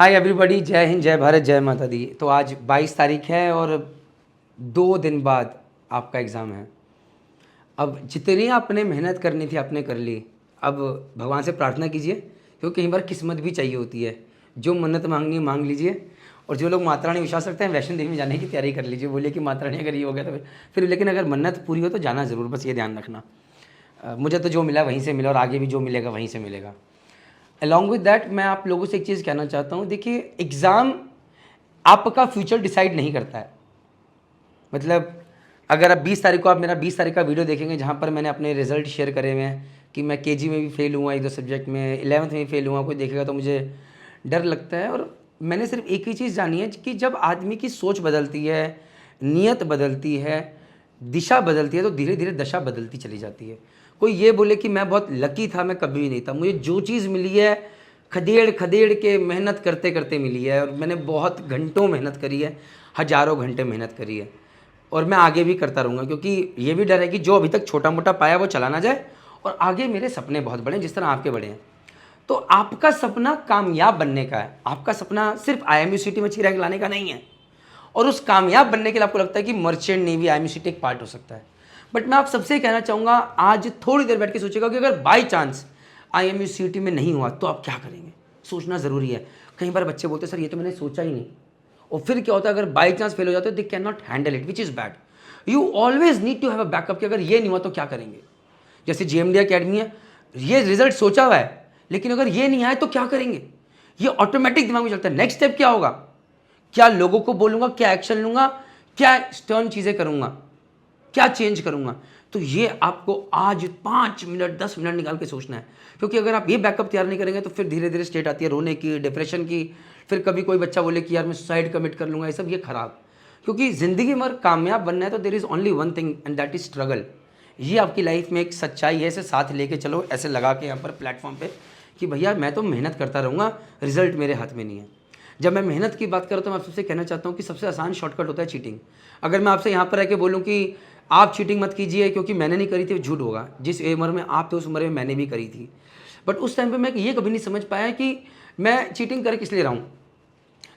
Hi everybody, जय हिंद, जय भारत, जय माता दी। तो आज 22 तारीख है और 2 दिन बाद आपका एग्ज़ाम है। अब जितनी आपने मेहनत करनी थी आपने कर ली। अब भगवान से प्रार्थना कीजिए, क्योंकि कई बार किस्मत भी चाहिए होती है। जो मन्नत मांगनी है मांग लीजिए, और जो लोग माता रानी विश्वास रखते हैं वैष्णो देवी में जाने की तैयारी कर लीजिए। बोलिए कि माता रानी अगर ये हो गया तो फिर लेकिन अगर मन्नत पूरी हो तो जाना ज़रूर, बस ये ध्यान रखना। मुझे तो जो मिला वहीं से मिला और आगे भी जो मिलेगा वहीं से मिलेगा। अलॉन्ग विद दैट मैं आप लोगों से एक चीज़ कहना चाहता हूँ। देखिए, एग्ज़ाम आपका फ्यूचर डिसाइड नहीं करता है। मतलब अगर आप 20 तारीख को आप मेरा 20 तारीख का वीडियो देखेंगे जहाँ पर मैंने अपने रिजल्ट शेयर करे हुए हैं कि मैं केजी में भी फेल हुआ, 1-2 सब्जेक्ट में, 11th में भी फेल हुआ, कोई देखेगा तो मुझे डर लगता है। और मैंने सिर्फ एक ही चीज़ जानी है कि जब आदमी की सोच बदलती है, नीयत बदलती है, दिशा बदलती है, तो धीरे धीरे दशा बदलती चली जाती है। कोई ये बोले कि मैं बहुत लकी था, मैं कभी भी नहीं था। मुझे जो चीज़ मिली है खदेड़ खदेड़ के मेहनत करते करते मिली है, और मैंने बहुत घंटों मेहनत करी है, हज़ारों घंटे मेहनत करी है, और मैं आगे भी करता रहूँगा। क्योंकि ये भी डर है कि जो अभी तक छोटा मोटा पाया वो चला ना जाए, और आगे मेरे सपने बहुत बड़े हैं जिस तरह आपके बड़े हैं। तो आपका सपना कामयाब बनने का है। आपका सपना सिर्फ IMU-CT में अच्छी रैंक लाने का नहीं है। और उस कामयाब बनने के लिए आपको लगता है कि मर्चेंट नेवी IMU-CT एक पार्ट हो सकता है। बट मैं आप सबसे कहना चाहूँगा, आज थोड़ी देर बैठ के सोचेगा कि अगर बाई चांस IMU-CT में नहीं हुआ तो आप क्या करेंगे। सोचना ज़रूरी है। कई बार बच्चे बोलते हैं सर ये तो मैंने सोचा ही नहीं, और फिर क्या होता है अगर बाई चांस फेल हो जाते हैं they can not handle it, which is bad. You always need to have a backup कि अगर ये नहीं हुआ तो क्या करेंगे। जैसे GMD अकेडमी है, ये रिजल्ट सोचा हुआ है, लेकिन अगर ये नहीं आए तो क्या करेंगे। ये ऑटोमेटिक दिमाग में चलता है, नेक्स्ट स्टेप क्या होगा, क्या लोगों को बोलूँगा, क्या एक्शन लूँगा, क्या स्टर्न चीज़ें करूँगा, क्या चेंज करूँगा। तो ये आपको आज 5 मिनट 10 मिनट निकाल के सोचना है। क्योंकि अगर आप ये बैकअप तैयार नहीं करेंगे तो फिर धीरे धीरे स्टेट आती है रोने की, डिप्रेशन की। फिर कभी कोई बच्चा बोले कि यार मैं सुसाइड कमिट कर लूँगा, ये सब ये खराब। क्योंकि ज़िंदगी में कामयाब बनना है तो there is only one thing and that is struggle. ये आपकी लाइफ में एक सच्चाई है, इसे साथ लेके चलो, ऐसे लगा के यहाँ पर प्लेटफॉर्म पे कि भैया मैं तो मेहनत करता रहूँगा, रिजल्ट मेरे हाथ में नहीं है। जब मैं मेहनत की बात करता हूँ, मैं आप सबसे कहना चाहता हूँ कि सबसे आसान शॉर्टकट होता है चीटिंग। अगर मैं आपसे यहाँ पर रह के बोलूँ कि आप चीटिंग मत कीजिए क्योंकि मैंने नहीं करी थी, झूठ होगा। जिस उम्र में आप थे उस उम्र में मैंने भी करी थी। बट उस टाइम पे मैं ये कभी नहीं समझ पाया कि मैं चीटिंग कर किस लिए रहा हूँ।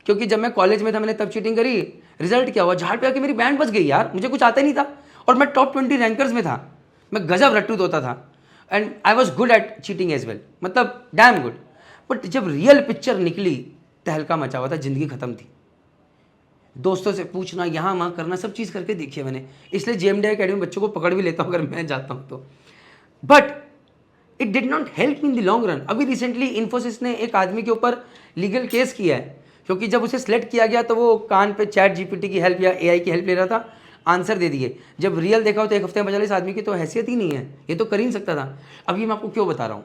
क्योंकि जब मैं कॉलेज में था मैंने तब चीटिंग करी, रिजल्ट क्या हुआ, झाड़ पे आके मेरी बैंड बच गई यार, मुझे कुछ आता ही नहीं था, और मैं टॉप 20 रैंकर्स में था। मैं गजब रट्टू होता था, and I was good at cheating as well, मतलब डैम गुड। बट जब रियल पिक्चर निकली, तहलका मचा हुआ था, ज़िंदगी ख़त्म थी। दोस्तों से पूछना, यहाँ वहाँ करना, सब चीज़ करके देखी है मैंने। इसलिए GMD अकेडमी बच्चों को पकड़ भी लेता हूँ अगर मैं जाता हूँ तो। But it did not help me in the long run. अभी रिसेंटली इन्फोसिस ने एक आदमी के ऊपर लीगल केस किया है, क्योंकि जब उसे सिलेक्ट किया गया तो वो कान पे ChatGPT की हेल्प या AI की हेल्प ले रहा था, आंसर दे दिए। जब रियल देखा हो तो 1 हफ्ते में बचा इस आदमी की तो हैसियत ही नहीं है, ये तो कर ही नहीं सकता था। अब ये मैं आपको क्यों बता रहा हूँ।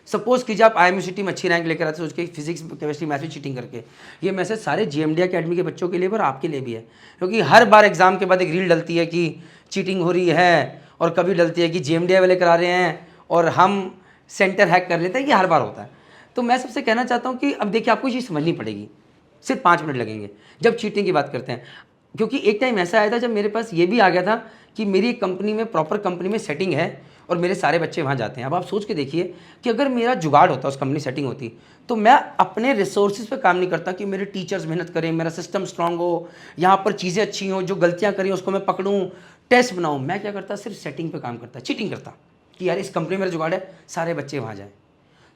सपोज कीजिए आप IMU-CT में अच्छी रैंक लेकर आते सोच के फिजिक्स केमिस्ट्री मैथ्स में चीटिंग करके। ये मैसेज सारे GMD अकेडमी के बच्चों के लिए और आपके लिए भी है, क्योंकि हर बार एग्जाम के बाद एक रील डलती है कि चीटिंग हो रही है, और कभी डलती है कि GMD वाले करा रहे हैं और हम सेंटर हैक कर लेते हैं। ये हर बार होता है। तो मैं सबसे कहना चाहता हूँ कि अब देखिए आपको ये चीज़ समझनी पड़ेगी, सिर्फ 5 मिनट लगेंगे जब चीटिंग की बात करते हैं। क्योंकि एक टाइम ऐसा आया था जब मेरे पास ये भी आ गया था कि मेरी कंपनी में, प्रॉपर कंपनी में सेटिंग है और मेरे सारे बच्चे वहाँ जाते हैं। अब आप सोच के देखिए कि अगर मेरा जुगाड़ होता, उस कंपनी सेटिंग होती, तो मैं अपने रिसोर्सेज पे काम नहीं करता कि मेरे टीचर्स मेहनत करें, मेरा सिस्टम स्ट्रांग हो, यहाँ पर चीज़ें अच्छी हों, जो गलतियाँ करी उसको मैं पकड़ूँ, टेस्ट बनाऊँ। मैं क्या करता, सिर्फ सेटिंग पे काम करता, चीटिंग करता कि यार इस कंपनी में मेरा जुगाड़ है, सारे बच्चे वहाँ जाएँ।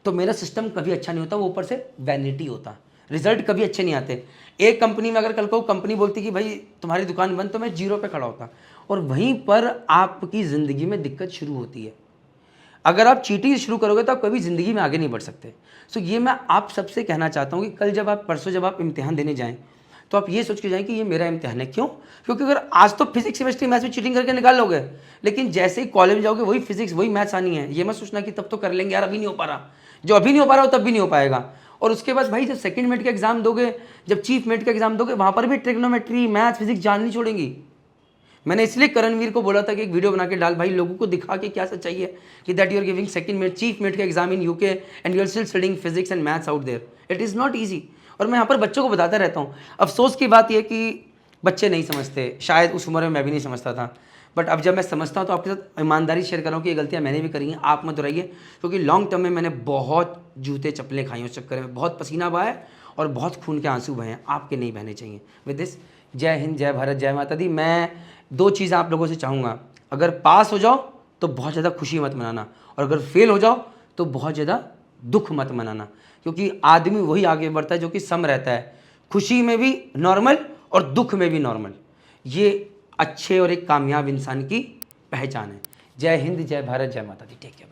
तो मेरा सिस्टम कभी अच्छा नहीं होता, वो ऊपर से वैनिटी होता, रिजल्ट कभी अच्छे नहीं आते। एक कंपनी में अगर कल को कंपनी बोलती कि भाई तुम्हारी दुकान बंद, तो मैं 0 पे खड़ा होता, और वहीं पर आपकी ज़िंदगी में दिक्कत शुरू होती है। अगर आप चीटिंग शुरू करोगे तो आप कभी ज़िंदगी में आगे नहीं बढ़ सकते। सो ये मैं आप सबसे कहना चाहता हूँ कि कल जब आप, परसों जब आप इम्तिहान देने जाएँ, तो आप ये सोच के जाएँ कि ये मेरा इम्तिहान है। क्यों? क्योंकि अगर आज तो फिजिक्स केमिस्ट्री मैथ्स में चीटिंग करके निकाल लोगे, लेकिन जैसे ही कॉलेज में जाओगे वही फिजिक्स वही मैथ्स आनी है। ये मत सोचना कि तब तो कर लेंगे यार, अभी नहीं हो पा रहा। जो अभी नहीं हो पा रहा हो तब भी नहीं हो पाएगा। और उसके बाद भाई जब सेकंड मिनट का एग्जाम दोगे, जब चीफ मिनट का एग्जाम दोगे, वहाँ पर भी ट्रिग्नोमेट्री, मैथ्स, फिजिक्स जान नहीं छोड़ेंगी। मैंने इसलिए करणवीर को बोला था कि एक वीडियो बना के डाल भाई, लोगों को दिखा के क्या सच्चाई है कि that you are giving second minute chief minute का exam in UK and you are still studying physics and maths out there, it is not easy. और मैं यहाँ पर बच्चों को बताता रहता हूँ। अफसोस की बात यह कि बच्चे नहीं समझते, शायद उस उम्र में मैं भी नहीं समझता था। बट अब जब मैं समझता हूँ तो आपके साथ ईमानदारी शेयर कर रहा हूँ कि ये गलतियाँ मैंने भी करी हैं, आप मत दोहराइए। क्योंकि लॉन्ग टर्म में मैंने बहुत जूते चप्पलें खाई उस चक्कर में, बहुत पसीना बहा है, और बहुत खून के आंसू बहे हैं, आपके नहीं बहने चाहिए। विद दिस, जय हिंद, जय भारत, जय माता दी। मैं 2 चीज़ आप लोगों से चाहूँगा, अगर पास हो जाओ तो बहुत ज़्यादा खुशी मत मनाना, और अगर फेल हो जाओ तो बहुत ज़्यादा दुख मत मनाना, क्योंकि आदमी वही आगे बढ़ता है जो कि सम रहता है, खुशी में भी नॉर्मल और दुख में भी नॉर्मल। ये अच्छे और एक कामयाब इंसान की पहचान है। जय हिंद, जय भारत, जय माता दी। Take care, bye.